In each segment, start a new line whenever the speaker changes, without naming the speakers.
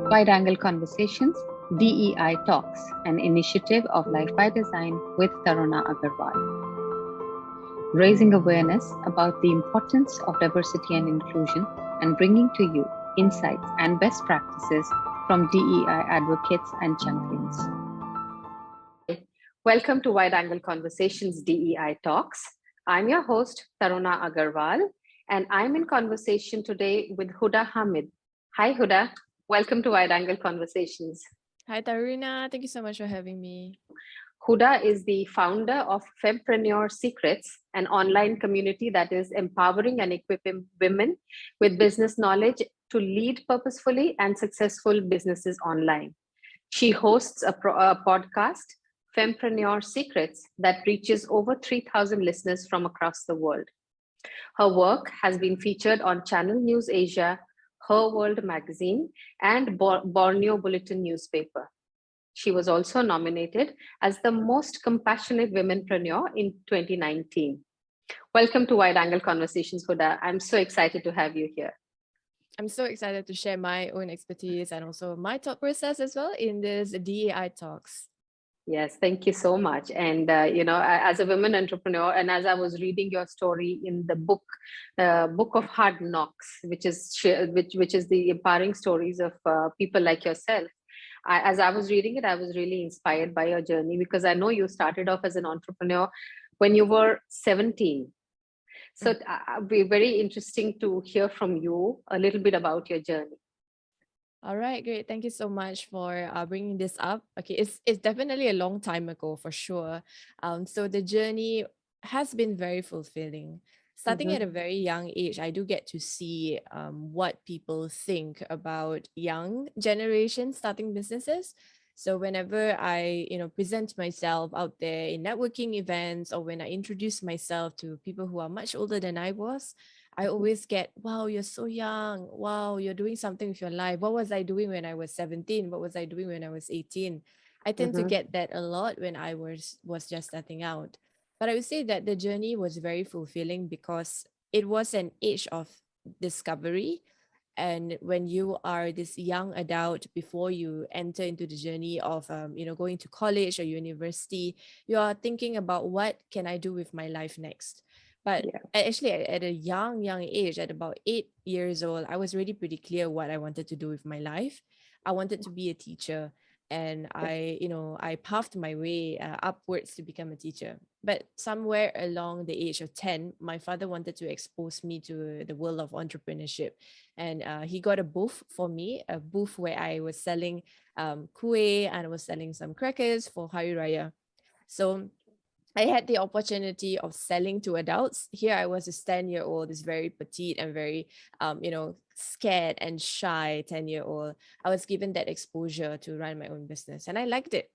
Wide Angle Conversations, DEI Talks, an initiative of Life by Design with Taruna Aggarwal, raising awareness about the importance of diversity and inclusion and bringing to you insights and best practices from DEI advocates and champions. Welcome to Wide Angle Conversations DEI Talks. I'm your host, Taruna Aggarwal, and I'm in conversation today with Huda Hamid. Hi, Huda. Welcome to Wide Angle Conversations.
Hi, Taruna. Thank you so much for having me.
Huda is the founder of Fempreneur Secrets, an online community that is empowering and equipping women with business knowledge to lead purposefully and successful businesses online. She hosts a podcast, Fempreneur Secrets, that reaches over 3,000 listeners from across the world. Her work has been featured on Channel News Asia, Her World magazine, and Borneo Bulletin newspaper. She was also nominated as the Most Compassionate Womenpreneur in 2019. Welcome to Wide Angle Conversations, Huda. I'm so excited to have you here.
I'm so excited to share my own expertise and also my thought process as well in this DEI talks.
Yes, thank you so much. And, as a women entrepreneur, and as I was reading your story in the book of Hard Knocks, which is the empowering stories of people like yourself, as I was reading it, I was really inspired by your journey, because I know you started off as an entrepreneur when you were 17. So it would be very interesting to hear from you a little bit about your journey.
All right, great. Thank you so much for bringing this up. Okay, it's definitely a long time ago for sure. So the journey has been very fulfilling. Starting at a very young age, I do get to see what people think about young generations starting businesses. So whenever I, present myself out there in networking events, or when I introduce myself to people who are much older than I was, I always get, wow, you're so young. Wow, you're doing something with your life. What was I doing when I was 17? What was I doing when I was 18? I tend to get that a lot when I was just starting out. But I would say that the journey was very fulfilling because it was an age of discovery. And when you are this young adult, before you enter into the journey of going to college or university, you are thinking about what can I do with my life next. But actually, at a young age, at about 8 years old, I was really pretty clear what I wanted to do with my life. I wanted to be a teacher, and I pathed my way upwards to become a teacher. But somewhere along the age of 10, my father wanted to expose me to the world of entrepreneurship, and he got a booth for me, a booth where I was selling kueh, and I was selling some crackers for Hari Raya. So I had the opportunity of selling to adults. Here I was, this 10-year-old, this very petite and very, scared and shy 10-year-old. I was given that exposure to run my own business, and I liked it.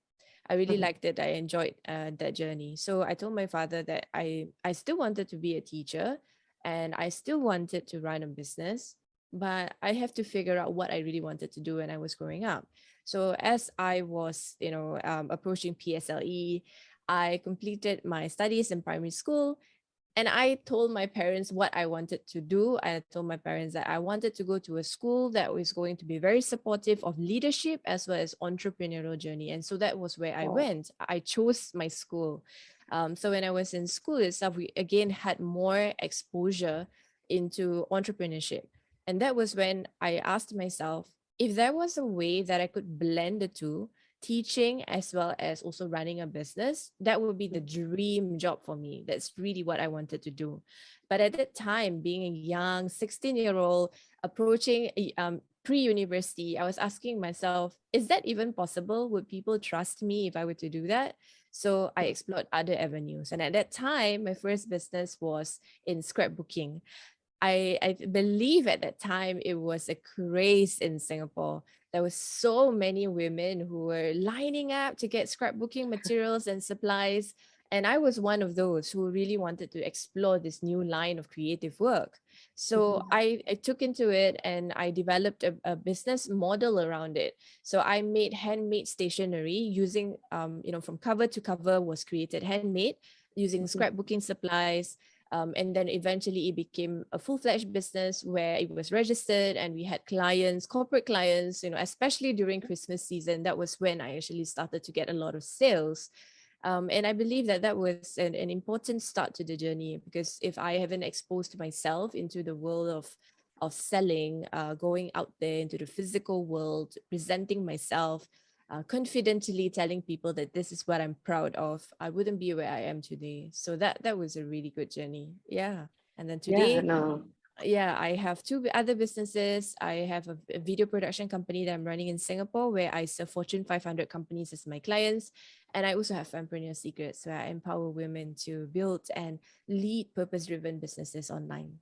I really liked it. I enjoyed that journey. So I told my father that I still wanted to be a teacher, and I still wanted to run a business, but I have to figure out what I really wanted to do when I was growing up. So as I was, approaching PSLE, I completed my studies in primary school, and I told my parents what I wanted to do. I told my parents that I wanted to go to a school that was going to be very supportive of leadership as well as entrepreneurial journey. And so that was where I went. I chose my school. So when I was in school itself, we again had more exposure into entrepreneurship. And that was when I asked myself, if there was a way that I could blend the two, teaching as well as also running a business, that would be the dream job for me. That's really what I wanted to do. But at that time, being a young 16-year-old approaching pre-university, I was asking myself, is that even possible? Would people trust me if I were to do that? So I explored other avenues. And at that time, my first business was in scrapbooking. I believe at that time it was a craze in Singapore. There were so many women who were lining up to get scrapbooking materials and supplies. And I was one of those who really wanted to explore this new line of creative work. So I took into it, and I developed a business model around it. So I made handmade stationery using, from cover to cover was created handmade using scrapbooking supplies. And then eventually it became a full-fledged business where it was registered and we had clients, corporate clients, especially during Christmas season. That was when I actually started to get a lot of sales. And I believe that that was an important start to the journey, because if I haven't exposed myself into the world of selling, going out there into the physical world, presenting myself, confidently telling people that this is what I'm proud of, I wouldn't be where I am today. So that was a really good journey. Yeah. And then
Yeah,
today,
no.
yeah, I have two other businesses. I have a video production company that I'm running in Singapore, where I serve Fortune 500 companies as my clients. And I also have Fempreneur Secrets, where I empower women to build and lead purpose-driven businesses online.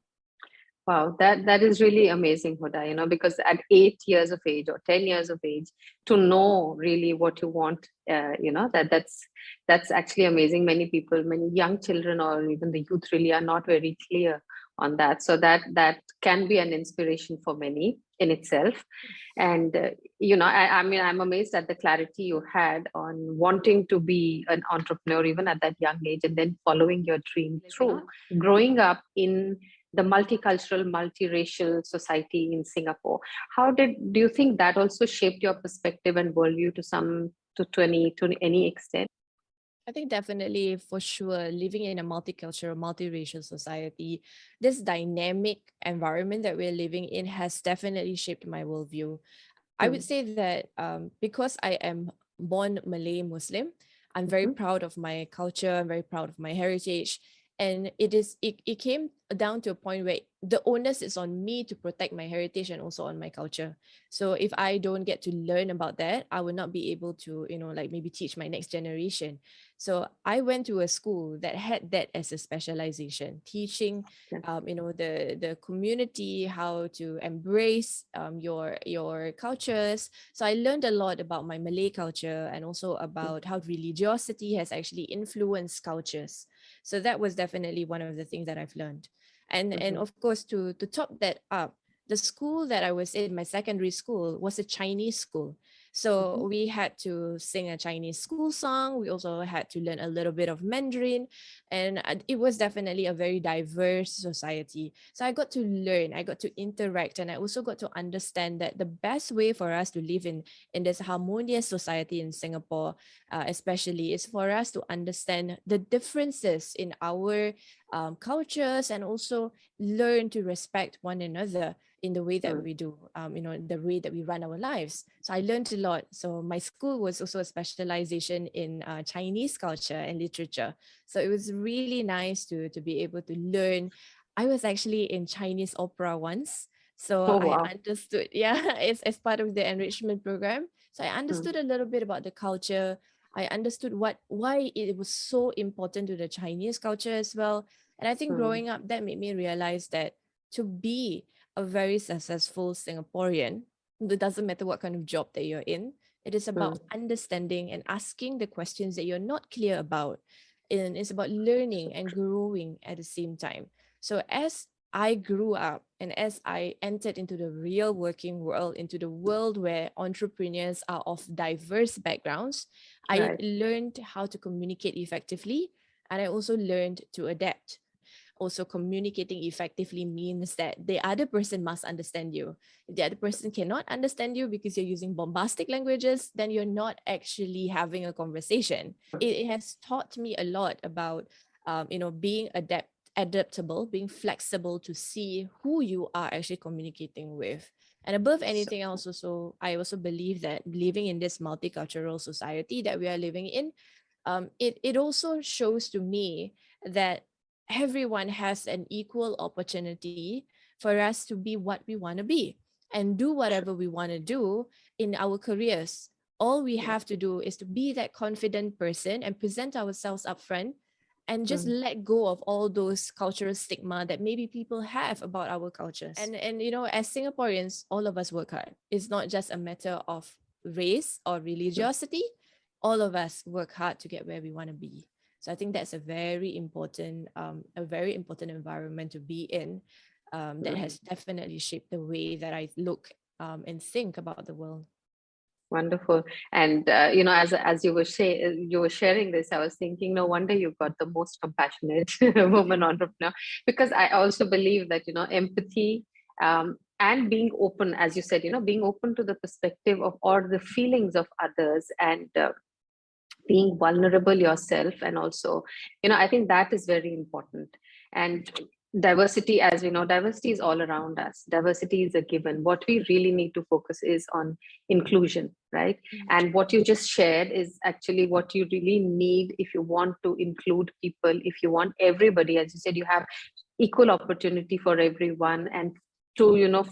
Wow, that is really amazing, Huda, because at 8 years of age or 10 years of age, to know really what you want, that's actually amazing. Many people, many young children or even the youth really are not very clear on that. So that can be an inspiration for many in itself. And I mean, I'm amazed at the clarity you had on wanting to be an entrepreneur even at that young age, and then following your dream through growing up in the multicultural, multiracial society in Singapore. Do you think that also shaped your perspective and worldview to any extent?
I think definitely, for sure, living in a multicultural, multiracial society, this dynamic environment that we're living in has definitely shaped my worldview. I would
Mm.
say that because I am born Malay Muslim, I'm very
Mhm.
proud of my culture. I'm very proud of my heritage. And it came down to a point where the onus is on me to protect my heritage and also on my culture. So if I don't get to learn about that, I will not be able to, like maybe teach my next generation. So I went to a school that had that as a specialization, teaching
Yeah.
the community how to embrace your cultures. So I learned a lot about my Malay culture and also
Mm.
about how religiosity has actually influenced cultures. So that was definitely one of the things that I've learned. And
Mhm.
of course, to top that up, the school that I was in, my secondary school, was a Chinese school.
Mhm.
So we had to sing a Chinese school song. We also had to learn a little bit of Mandarin. And it was definitely a very diverse society. So I got to learn, I got to interact, and I also got to understand that the best way for us to live in this harmonious society in Singapore, especially, is for us to understand the differences in our cultures, and also learn to respect one another in the way that
Mm.
we do, the way that we run our lives. So I learned a lot. So my school was also a specialization in Chinese culture and literature. So it was really nice to be able to learn. I was actually in Chinese opera once. So
Oh,
I
wow.
understood, yeah, it's as part of the enrichment program. So I understood
Mm.
a little bit about the culture. I understood why it was so important to the Chinese culture as well. And I think
Mm.
growing up, that made me realize that to be a very successful Singaporean, it doesn't matter what kind of job that you're in, it is
Mm.
about understanding and asking the questions that you're not clear about. And it's about learning
So
and
true.
growing at the same time. So as I grew up and as I entered into the real working world, into the world where entrepreneurs are of diverse backgrounds, I
Right.
learned how to communicate effectively, and I also learned to adapt. Also, communicating effectively means that the other person must understand you. If the other person cannot understand you because you're using bombastic languages, then you're not actually having a conversation. It has taught me a lot about being adaptable, being flexible to see who you are actually communicating with. And above
So,
anything else, also, I also believe that living in this multicultural society that we are living in, it also shows to me that everyone has an equal opportunity for us to be what we want to be and do
true.
whatever we want to do in our careers. All we
Yeah.
have to do is to be that confident person and present ourselves upfront, and just
Mm.
let go of all those cultural stigma that maybe people have about our cultures. And as Singaporeans, all of us work hard. It's not just a matter of race or
Mm.
religiosity. All of us work hard to get where we want to be. So I think that's a very important environment to be in, that
Mm.
has definitely shaped the way that I look and think about the world.
Wonderful. And as you were sharing this, I was thinking, no wonder you've got the most compassionate woman entrepreneur, because I also believe that empathy, and being open, as you said, being open to the perspective of or the feelings of others, and being vulnerable yourself, and also I think that is very important. And diversity, as we know, diversity is all around us. Diversity is a given. What we really need to focus is on inclusion, right?
Mhm.
And what you just shared is actually what you really need if you want to include people, if you want everybody, as you said, you have equal opportunity for everyone, and to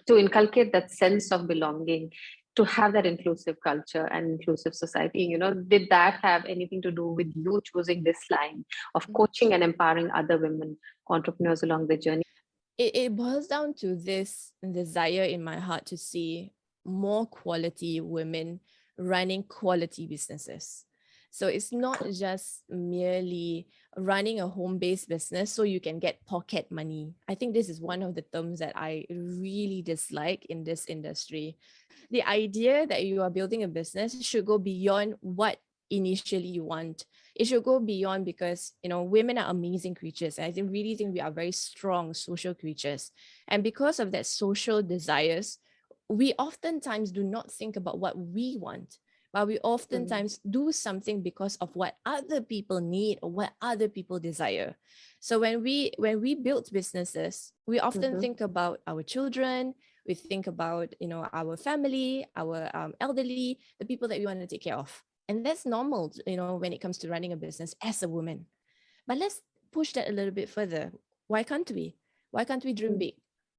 to inculcate that sense of belonging, to have that inclusive culture and inclusive society. Did that have anything to do with you choosing this line of coaching and empowering other women entrepreneurs along the journey?
It boils down to this desire in my heart to see more quality women running quality businesses. So it's not just merely running a home-based business so you can get pocket money. I think this is one of the terms that I really dislike in this industry. The idea that you are building a business should go beyond what initially you want. It should go beyond, because women are amazing creatures. I really think we are very strong social creatures, and because of that social desires, we oftentimes do not think about what we want, but we
Mm-hmm.
oftentimes do something because of what other people need or what other people desire. So when we build businesses, we often
Mm-hmm.
think about our children, we think about our family, our elderly, the people that we want to take care of. And that's normal, when it comes to running a business as a woman. But let's push that a little bit further. Why can't we? Why can't we dream big?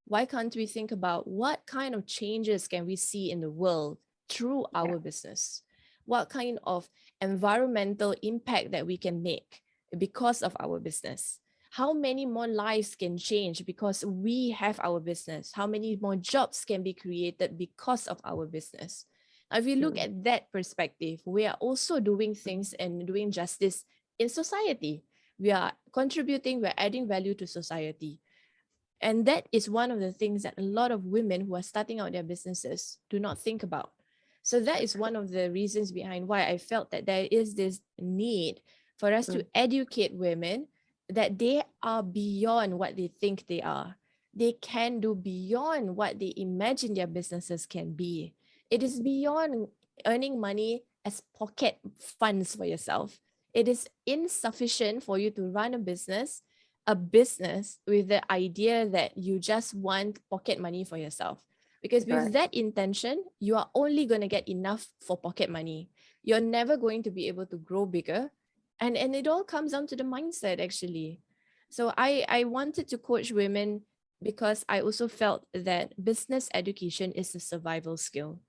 Why can't we think about what kind of changes can we see in the world through
Yeah.
our business? What kind of environmental impact that we can make because of our business? How many more lives can change because we have our business? How many more jobs can be created because of our business? Now, if you look
Mm-hmm.
at that perspective, we are also doing things and doing justice in society. We are contributing, we're adding value to society. And that is one of the things that a lot of women who are starting out their businesses do not think about. So that is one of the reasons behind why I felt that there is this need for us to educate women that they are beyond what they think they are. They can do beyond what they imagine their businesses can be. It is beyond earning money as pocket funds for yourself. It is insufficient for you to run a business with the idea that you just want pocket money for yourself. Because with
Right.
that intention, you are only going to get enough for pocket money. You're never going to be able to grow bigger. And it all comes down to the mindset, actually. So I wanted to coach women because I also felt that business education is a survival skill.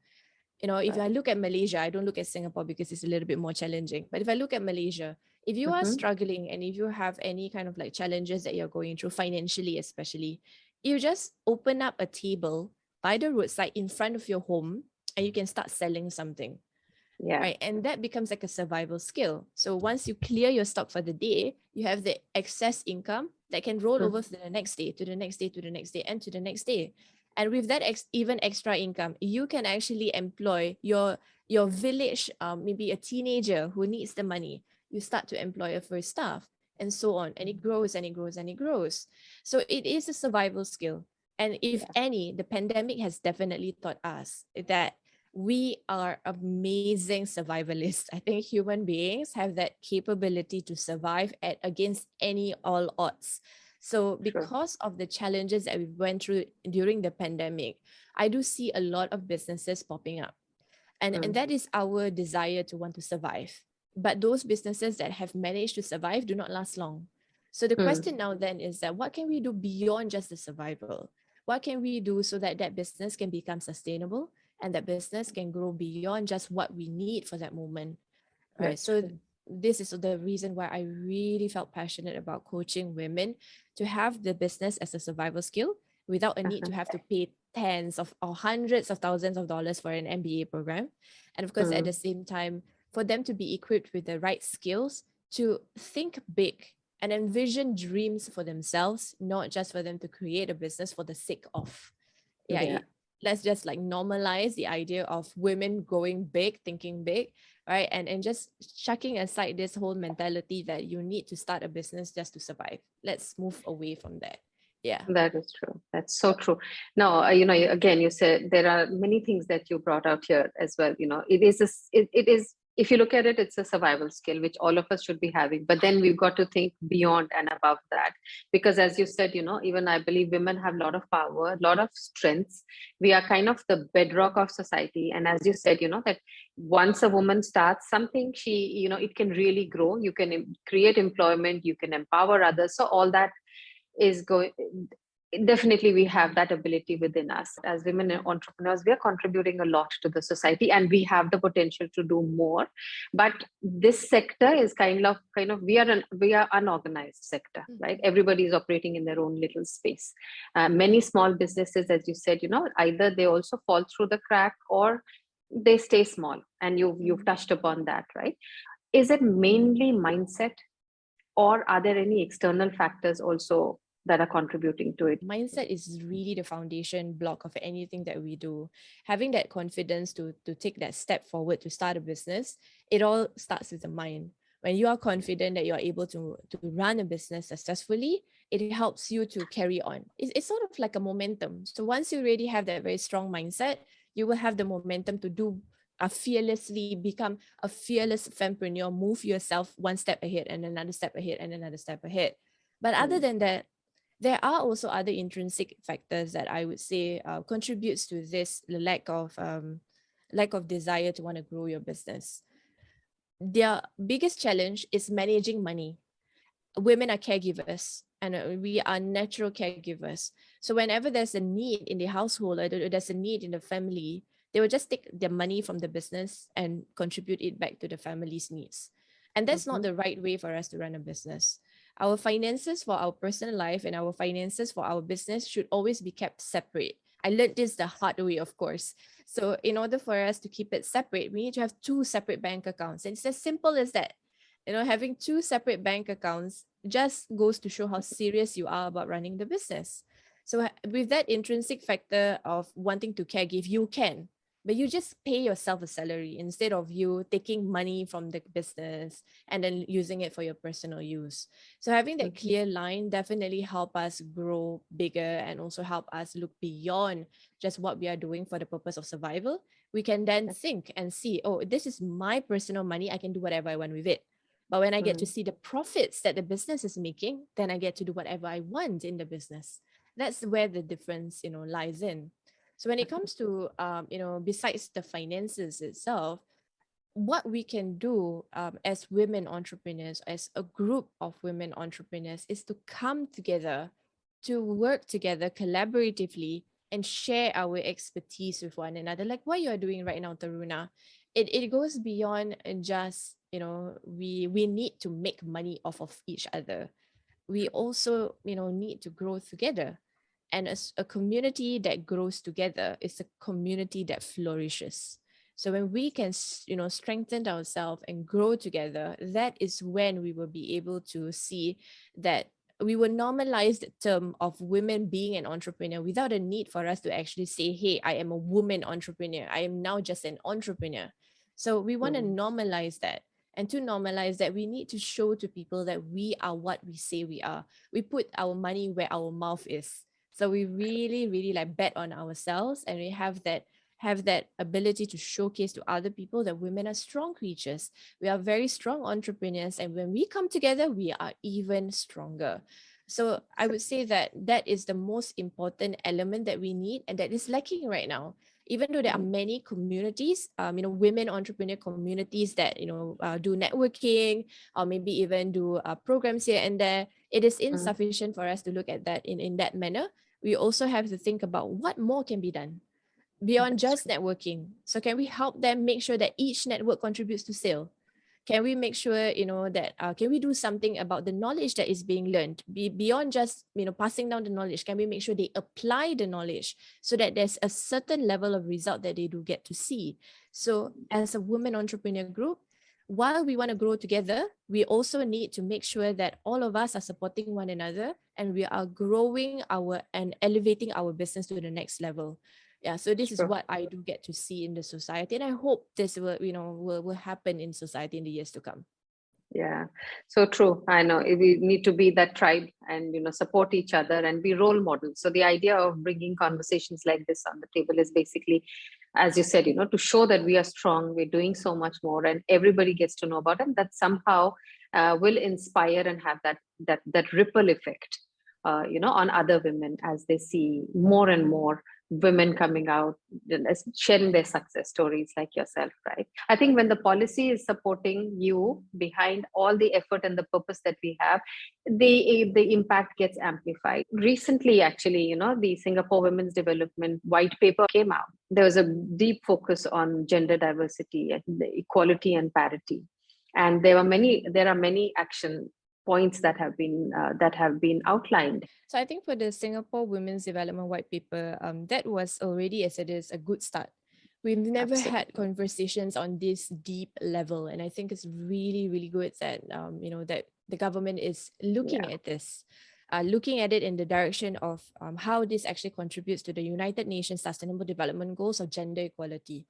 If I
Right.
look at Malaysia, I don't look at Singapore because it's a little bit more challenging. But if I look at Malaysia, if you are
Mm-hmm.
struggling and if you have any kind of like challenges that you're going through financially, especially, you just open up a table by the roadside in front of your home and you can start selling something,
Yeah.
right? And that becomes like a survival skill. So once you clear your stock for the day, you have the excess income that can roll over to the next day, to the next day, to the next day, and to the next day. And with that even extra income, you can actually employ your village, maybe a teenager who needs the money. You start to employ a first staff, and so on, and it grows and it grows and it grows. So it is a survival skill. And if
Yeah.
any, the pandemic has definitely taught us that we are amazing survivalists. I think human beings have that capability to survive against any all odds. So
Sure.
because of the challenges that we went through during the pandemic, I do see a lot of businesses popping up. And
Mm.
that is our desire to want to survive. But those businesses that have managed to survive do not last long. So the
Mm.
question now then is that what can we do beyond just the survival? What can we do so that that business can become sustainable and that business can grow beyond just what we need for that moment, right?
That's
So
true.
this is the reason why I really felt passionate about coaching women to have the business as a survival skill without a need
Uh-huh.
to have to pay tens of or hundreds of thousands of dollars for an MBA program. And of course, at the
Mm.
same time, for them to be equipped with the right skills to think big and envision dreams for themselves, not just for them to create a business for the sake of. Yeah,
Yeah.
let's just like normalize the idea of women going big, thinking big, right? And just chucking aside this whole mentality that you need to start a business just to survive. Let's move away from that. Yeah.
That is true. That's so true. Now, again, you said there are many things that you brought out here as well. It is, it is, if you look at it, it's a survival skill, which all of us should be having. But then we've got to think beyond and above that. Because as you said, even I believe women have a lot of power, a lot of strengths. We are kind of the bedrock of society. And as you said, that once a woman starts something, it can really grow. You can create employment, you can empower others. So all that is going, definitely we have that ability within us. As women entrepreneurs, we are contributing a lot to the society, and we have the potential to do more. But this sector is kind of we are unorganized sector, right? Everybody is operating in their own little space. Many small businesses, as you said, either they also fall through the crack or they stay small, and you've touched upon that, right? Is it mainly mindset, or are there any external factors also that are contributing to it?
Mindset is really the foundation block of anything that we do. Having that confidence to take that step forward to start a business, it all starts with the mind. When you are confident that you're able to run a business successfully, it helps you to carry on. It's sort of like a momentum. So once you already have that very strong mindset, you will have the momentum to do fearlessly become a fearless fempreneur, move yourself one step ahead and another step ahead and another step ahead. But other than that, there are also other intrinsic factors that I would say contributes to this lack of desire to want to grow your business. Their biggest challenge is managing money. Women are caregivers, and we are natural caregivers. So whenever there's a need in the household or there's a need in the family, they will just take their money from the business and contribute it back to the family's needs. And that's not the right way for us to run a business. Our finances for our personal life and our finances for our business should always be kept separate. I learned this the hard way, of course. So in order for us to keep it separate, we need to have two separate bank accounts. And it's as simple as that. Having two separate bank accounts just goes to show how serious you are about running the business. So with that intrinsic factor of wanting to caregive, you can, but you just pay yourself a salary instead of you taking money from the business and then using it for your personal use. So having that clear line definitely help us grow bigger and also help us look beyond just what we are doing for the purpose of survival. We can then think and see, oh, this is my personal money. I can do whatever I want with it. But when I get to see the profits that the business is making, then I get to do whatever I want in the business. That's where the difference, lies in. So when it comes to, besides the finances itself, what we can do as women entrepreneurs, as a group of women entrepreneurs, is to come together, to work together collaboratively and share our expertise with one another, like what you are doing right now, Taruna. It goes beyond just, we need to make money off of each other. We also, need to grow together. And as a community that grows together is a community that flourishes. So when we can, strengthen ourselves and grow together, that is when we will be able to see that we will normalize the term of women being an entrepreneur without a need for us to actually say, hey, I am a woman entrepreneur. I am now just an entrepreneur. So we want to normalize that. And to normalize that, we need to show to people that we are what we say we are. We put our money where our mouth is. So we really, really like bet on ourselves, and we have that ability to showcase to other people that women are strong creatures. We are very strong entrepreneurs, and when we come together, we are even stronger. So I would say that is the most important element that we need, and that is lacking right now. Even though there are many communities, women entrepreneur communities that do networking or maybe even do programs here and there, it is insufficient for us to look at that in that manner. We also have to think about what more can be done beyond just networking. So can we help them make sure that each network contributes to sale? Can we make sure, that can we do something about the knowledge that is being learned beyond just, passing down the knowledge? Can we make sure they apply the knowledge so that there's a certain level of result that they do get to see? So as a women entrepreneur group, while we want to grow together, we also need to make sure that all of us are supporting one another and we are growing and elevating our business to the next level. Yeah, so this is
True.
what I do get to see in the society, and I hope this will, will happen in society in the years to come.
Yeah, so true. I know we need to be that tribe and support each other and be role models. So the idea of bringing conversations like this on the table is basically, as you said, to show that we are strong, we're doing so much more, and everybody gets to know about it. That somehow will inspire and have that ripple effect, on other women as they see more and more women coming out and sharing their success stories like yourself, right? I think when the policy is supporting you behind all the effort and the purpose that we have, the impact gets amplified. Recently, actually, the Singapore Women's Development White Paper came out. There was a deep focus on gender diversity and the equality and parity, and there are many action points that have been outlined.
So I think for the Singapore Women's Development White Paper, that was already, as it is, a good start. We've never had
Absolutely.
conversations on this deep level, and I think it's really, really good that that the government is looking
Yeah.
at this, looking at it in the direction of how this actually contributes to the United Nations Sustainable Development Goals of gender equality,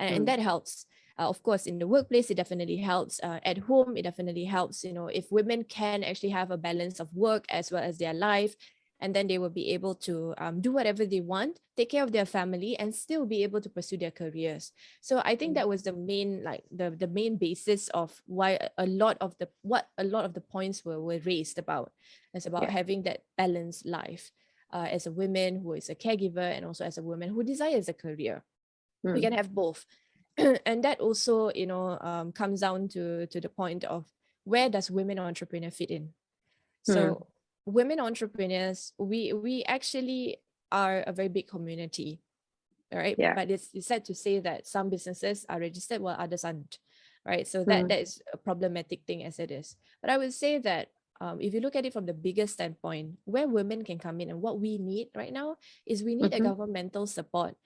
and
Mm.
that helps. Of course, in the workplace, it definitely helps. At home, it definitely helps. If women can actually have a balance of work as well as their life, and then they will be able to do whatever they want, take care of their family, and still be able to pursue their careers. So I think
Mm.
that was the main, like the main basis of why a lot of the points were raised about. It's about
Yeah.
having that balanced life, as a woman who is a caregiver, and also as a woman who desires a career. We
Mm.
can have both. And that also comes down to the point of, where does women entrepreneur fit in?
Mm.
So women entrepreneurs, we actually are a very big community, right?
Yeah.
But it's sad to say that some businesses are registered while others aren't, right? So that
Mm.
that is a problematic thing as it is. But I would say that, if you look at it from the bigger standpoint, where women can come in and what we need right now is, we need a
Mm-hmm.
governmental support,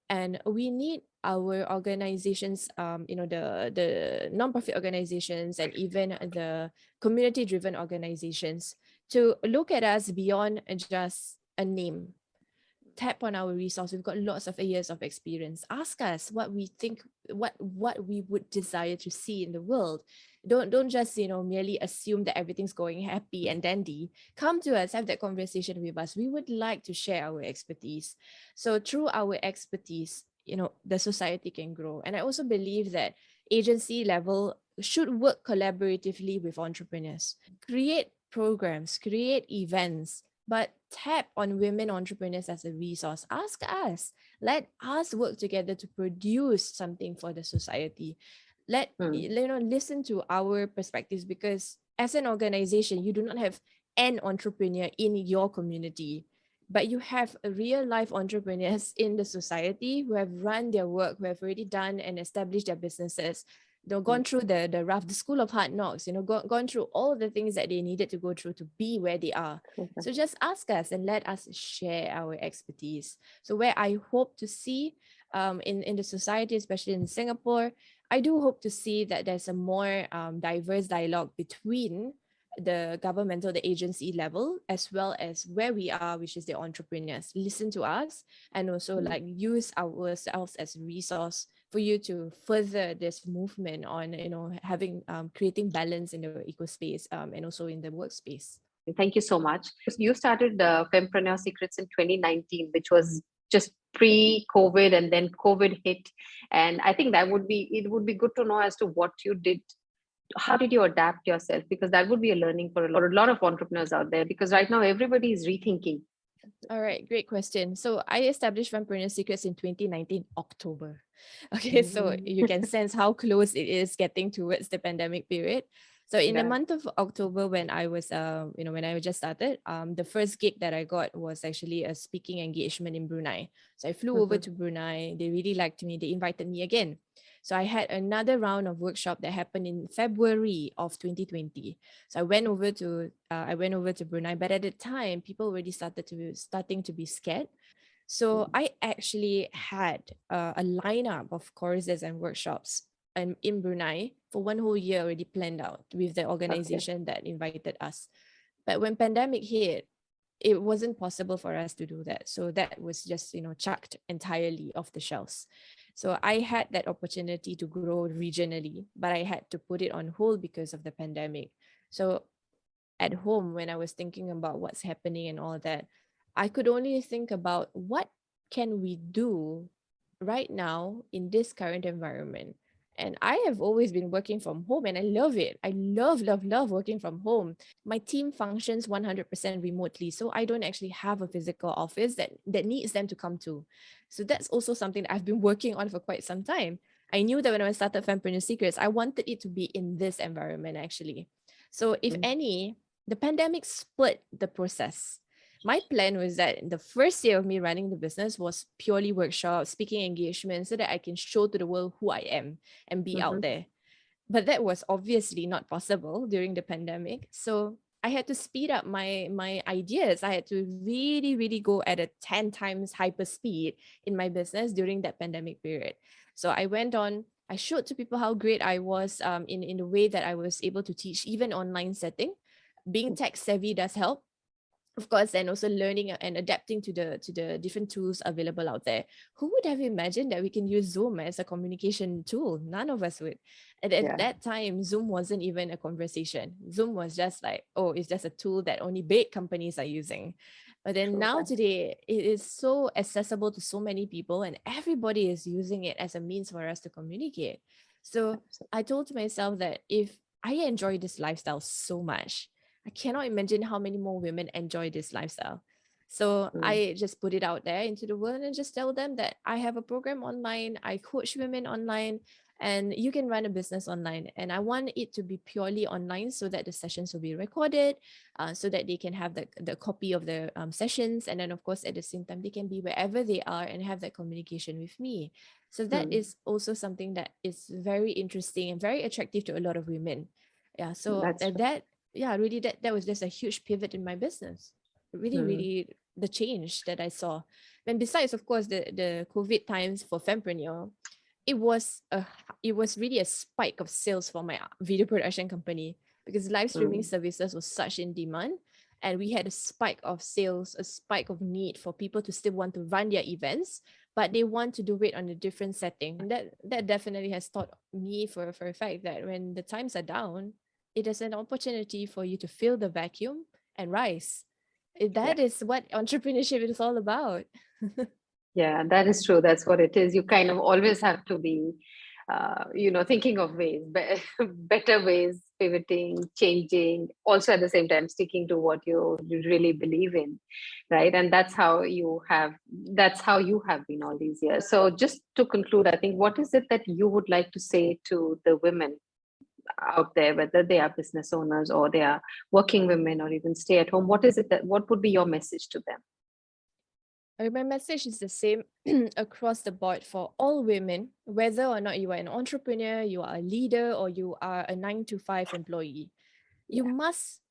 and we need our organizations, the nonprofit organizations, and even the community driven organizations, to look at us beyond just a name. Tap on our resource. We've got lots of years of experience. Ask us what we think, what we would desire to see in the world. Don't just merely assume that everything's going happy and dandy. Come to us, have that conversation with us. We would like to share our expertise. So through our expertise, the society can grow. And I also believe that agency level should work collaboratively with entrepreneurs. Create programs, create events, but tap on women entrepreneurs as a resource. Ask us. Let us work together to produce something for the society.
Mm.
Listen to our perspectives, because as an organization, you do not have an entrepreneur in your community, but you have a real life entrepreneurs in the society who have run their work, who have already done and established their businesses,
Mm.
gone through the school of hard knocks, gone through all the things that they needed to go through to be where they are.
Okay.
So just ask us and let us share our expertise. So where I hope to see, in the society, especially in Singapore, I do hope to see that there's a more diverse dialogue between the governmental, the agency level, as well as where we are, which is the entrepreneurs. Listen to us, and also
Mm.
like use ourselves as a resource for you to further this movement on having creating balance in the ecospace, and also in the workspace.
Thank you so much. You started Fempreneur Secrets in 2019, which was just pre-COVID, and then COVID hit. And I think it would be good to know as to what you did. How did you adapt yourself? Because that would be a learning for a lot of entrepreneurs out there. Because right now everybody is rethinking.
All right, great question. So I established Fempreneur Secrets in 2019 October. Okay, so
Mm.
you can sense how close it is getting towards the pandemic period. So in the
Yeah.
month of October, when I was, when I just started, the first gig that I got was actually a speaking engagement in Brunei. So I flew over
Mm-hmm.
to Brunei. They really liked me. They invited me again. So I had another round of workshop that happened in February of 2020. So I went over to Brunei, but at the time, people already starting to be scared. So I actually had a lineup of courses and workshops in Brunei for one whole year already planned out with the
Okay.
organization that invited us. But when pandemic hit, it wasn't possible for us to do that. So that was just, chucked entirely off the shelves. So I had that opportunity to grow regionally, but I had to put it on hold because of the pandemic. So at home, when I was thinking about what's happening and all that, I could only think about what can we do right now in this current environment. And I have always been working from home and I love it. I love, love, love working from home. My team functions 100% remotely. So I don't actually have a physical office that needs them to come to. So that's also something that I've been working on for quite some time. I knew that when I started Fempreneur Secrets, I wanted it to be in this environment actually. So if
Mm.
any, the pandemic split the process. My plan was that the first year of me running the business was purely workshops, speaking engagements, so that I can show to the world who I am and be out
Mhm.
there. But that was obviously not possible during the pandemic. So I had to speed up my ideas. I had to really, really go at a 10 times hyper speed in my business during that pandemic period. So I went on, I showed to people how great I was in the way that I was able to teach even online setting. Being tech savvy does help, of course, and also learning and adapting to the different tools available out there. Who would have imagined that we can use Zoom as a communication tool? None of us would. And at
Yeah,
that time, Zoom wasn't even a conversation. Zoom was just like, oh, it's just a tool that only big companies are using. But then
true
now
that.
today, it is so accessible to so many people, and everybody is using it as a means for us to communicate. So
Absolutely.
I told myself that if I enjoy this lifestyle so much, I cannot imagine how many more women enjoy this lifestyle. So
Mm.
I just put it out there into the world and just tell them that I have a program online, I coach women online, and you can run a business online. And I want it to be purely online so that the sessions will be recorded, so that they can have the copy of the sessions. And then, of course, at the same time, they can be wherever they are and have that communication with me. So that
Mm.
is also something that is very interesting and very attractive to a lot of women. Yeah. So
That's true.
that yeah, really that was just a huge pivot in my business. Really,
Mm.
really the change that I saw. And besides, of course, the COVID times for Fempreneur, it was really a spike of sales for my video production company because live streaming
Mm.
services was such in demand. And we had a spike of sales, a spike of need for people to still want to run their events, but they want to do it on a different setting. And that definitely has taught me for a fact that when the times are down, it is an opportunity for you to fill the vacuum and rise.
Yeah.
That is what entrepreneurship is all about.
Yeah, that is true. That's what it is. You kind of always have to be, thinking of ways, better ways, pivoting, changing, also at the same time sticking to what you really believe in, right? And that's how you have been all these years. So just to conclude, I think, what is it that you would like to say to the women out there, whether they are business owners or they are working women or even stay at home? What would be your message to them?
My message is the same across the board for all women, whether or not you are an entrepreneur, you are a leader, or you are a 9 to 5 employee. You
Yeah.
must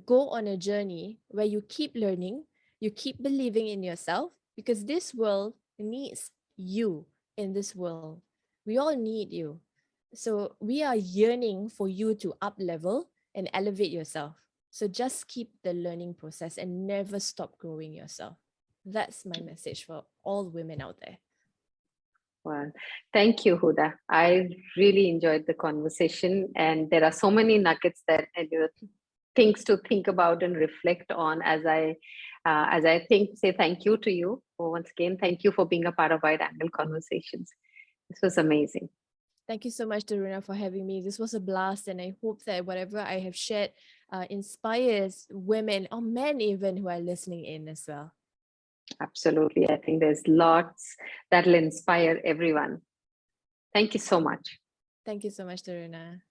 go on a journey where you keep learning, you keep believing in yourself, because this world needs you in this world. We all need you. So we are yearning for you to up level and elevate yourself. So just keep the learning process and never stop growing yourself. That's my message for all women out there.
Well, thank you, Huda. I really enjoyed the conversation, and there are so many nuggets that things to think about and reflect on as I say thank you to you. Once again, thank you for being a part of Wide Angle Conversations. This was amazing.
Thank you so much, Taruna, for having me. This was a blast, and I hope that whatever I have shared inspires women or men even who are listening in as well.
Absolutely. I think there's lots that'll inspire everyone. Thank you so much.
Thank you so much, Taruna.